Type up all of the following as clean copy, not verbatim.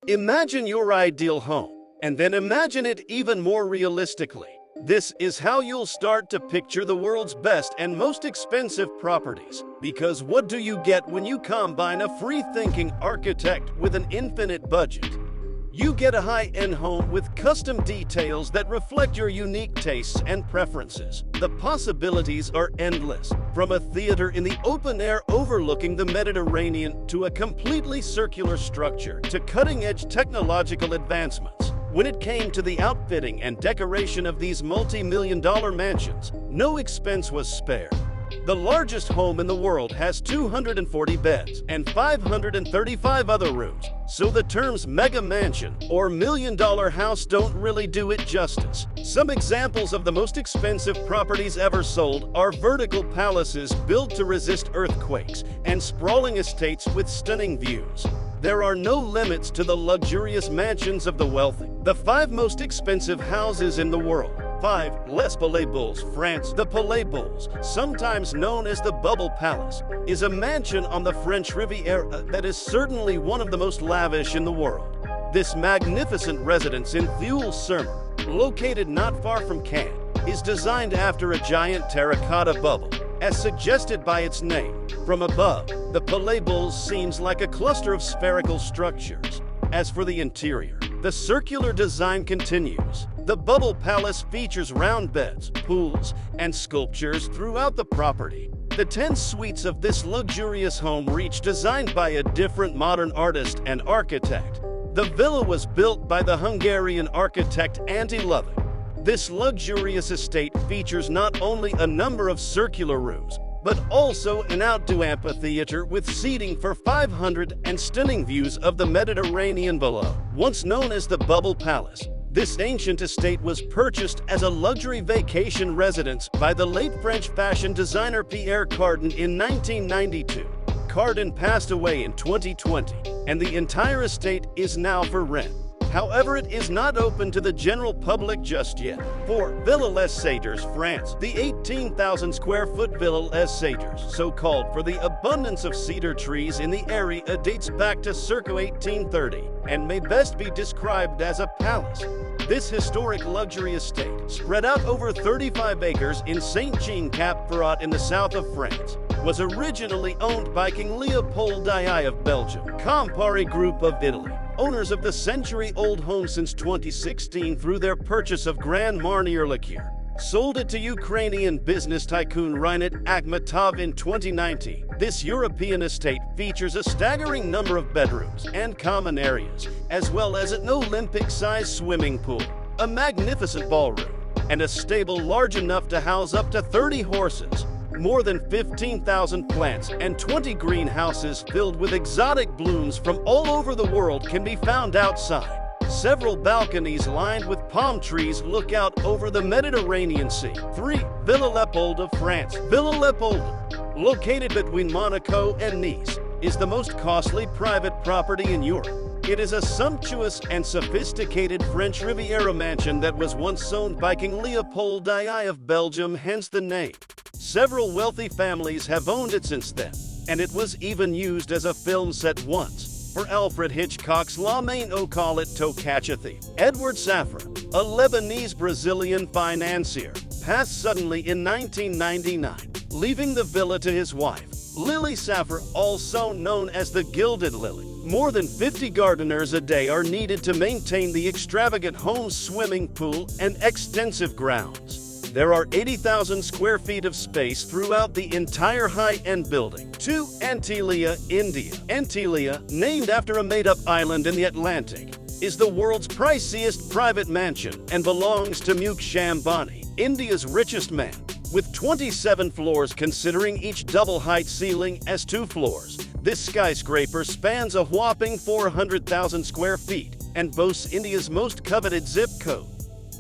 Imagine your ideal home, and then imagine it even more realistically. This is how you'll start to picture the world's best and most expensive properties. Because what do you get when you combine a free-thinking architect with an infinite budget? You get a high-end home with custom details that reflect your unique tastes and preferences. The possibilities are endless, from a theater in the open air overlooking the Mediterranean to a completely circular structure to cutting-edge technological advancements. When it came to the outfitting and decoration of these multi-million-dollar mansions, no expense was spared. The largest home in the world has 240 beds and 535 other rooms, so the terms mega mansion or million-dollar house don't really do it justice. Some examples of the most expensive properties ever sold are vertical palaces built to resist earthquakes and sprawling estates with stunning views. There are no limits to the luxurious mansions of the wealthy. The 5 most expensive houses in the world. 5. Les Palais Bulls, France. The Palais Bulls, sometimes known as the Bubble Palace, is a mansion on the French Riviera that is certainly one of the most lavish in the world. This magnificent residence in Thule-sur-Mer, located not far from Cannes, is designed after a giant terracotta bubble, as suggested by its name. From above, the Palais Bulls seems like a cluster of spherical structures. As for the interior, the circular design continues. The Bubble Palace features round beds, pools, and sculptures throughout the property. The 10 suites of this luxurious home each designed by a different modern artist and architect. The villa was built by the Hungarian architect Antti Lovik. This luxurious estate features not only a number of circular rooms, but also an outdoor amphitheater with seating for 500 and stunning views of the Mediterranean below. Once known as the Bubble Palace, this ancient estate was purchased as a luxury vacation residence by the late French fashion designer Pierre Cardin in 1992. Cardin passed away in 2020, and the entire estate is now for rent. However, it is not open to the general public just yet. 4. Villa Les Sagers, France. The 18,000 square foot Villa Les Sagers, so called for the abundance of cedar trees in the area, dates back to circa 1830 and may best be described as a palace. This historic luxury estate, spread out over 35 acres in Saint-Jean-Cap-Ferrat in the south of France, was originally owned by King Leopold II of Belgium. Campari Group of Italy, owners of the century-old home since 2016 through their purchase of Grand Marnier liqueur, sold it to Ukrainian business tycoon Reinhard Akhmetov in 2019. This European estate features a staggering number of bedrooms and common areas, as well as an Olympic-sized swimming pool, a magnificent ballroom, and a stable large enough to house up to 30 horses. More than 15,000 plants and 20 greenhouses filled with exotic blooms from all over the world can be found outside. Several balconies lined with palm trees look out over the Mediterranean Sea. 3. Villa Leopold of France. Villa Leopold, located between Monaco and Nice, is the most costly private property in Europe. It is a sumptuous and sophisticated French Riviera mansion that was once owned by King Leopold II of Belgium, hence the name. Several wealthy families have owned it since then, and it was even used as a film set once for Alfred Hitchcock's La Main au Collet Tocatcha. Edward Safra, a Lebanese-Brazilian financier, passed suddenly in 1999, leaving the villa to his wife, Lily Safra, also known as the Gilded Lily. More than 50 gardeners a day are needed to maintain the extravagant home's swimming pool and extensive grounds. There are 80,000 square feet of space throughout the entire high-end building. 2. Antilia, India. Antilia, named after a made-up island in the Atlantic, is the world's priciest private mansion and belongs to Mukesh Ambani, India's richest man, with 27 floors considering each double-height ceiling as 2 floors. This skyscraper spans a whopping 400,000 square feet and boasts India's most coveted zip code.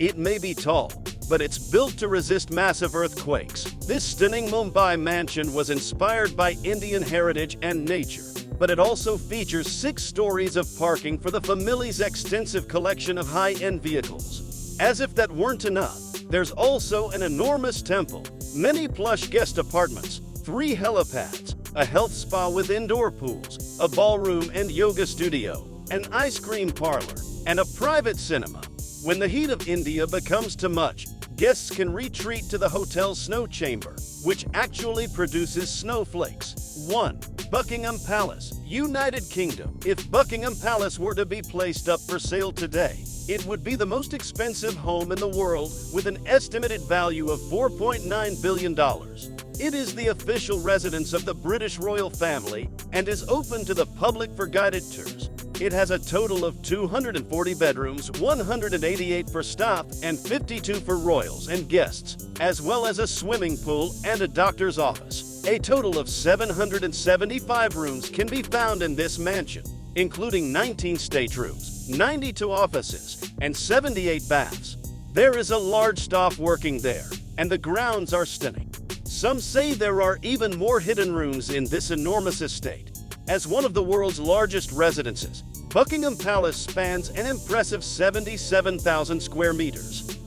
It may be tall, but it's built to resist massive earthquakes. This stunning Mumbai mansion was inspired by Indian heritage and nature, but it also features 6 stories of parking for the family's extensive collection of high-end vehicles. As if that weren't enough, there's also an enormous temple, many plush guest apartments, 3 helipads, a health spa with indoor pools, a ballroom and yoga studio, an ice cream parlor, and a private cinema. When the heat of India becomes too much, guests can retreat to the hotel's snow chamber, which actually produces snowflakes. 1. Buckingham Palace, United Kingdom. If Buckingham Palace were to be placed up for sale today, it would be the most expensive home in the world with an estimated value of $4.9 billion. It is the official residence of the British royal family and is open to the public for guided tours. It has a total of 240 bedrooms, 188 for staff and 52 for royals and guests, as well as a swimming pool and a doctor's office. A total of 775 rooms can be found in this mansion, including 19 staterooms, 92 offices, and 78 baths. There is a large staff working there, and the grounds are stunning. Some say there are even more hidden rooms in this enormous estate. As one of the world's largest residences, Buckingham Palace spans an impressive 77,000 square meters.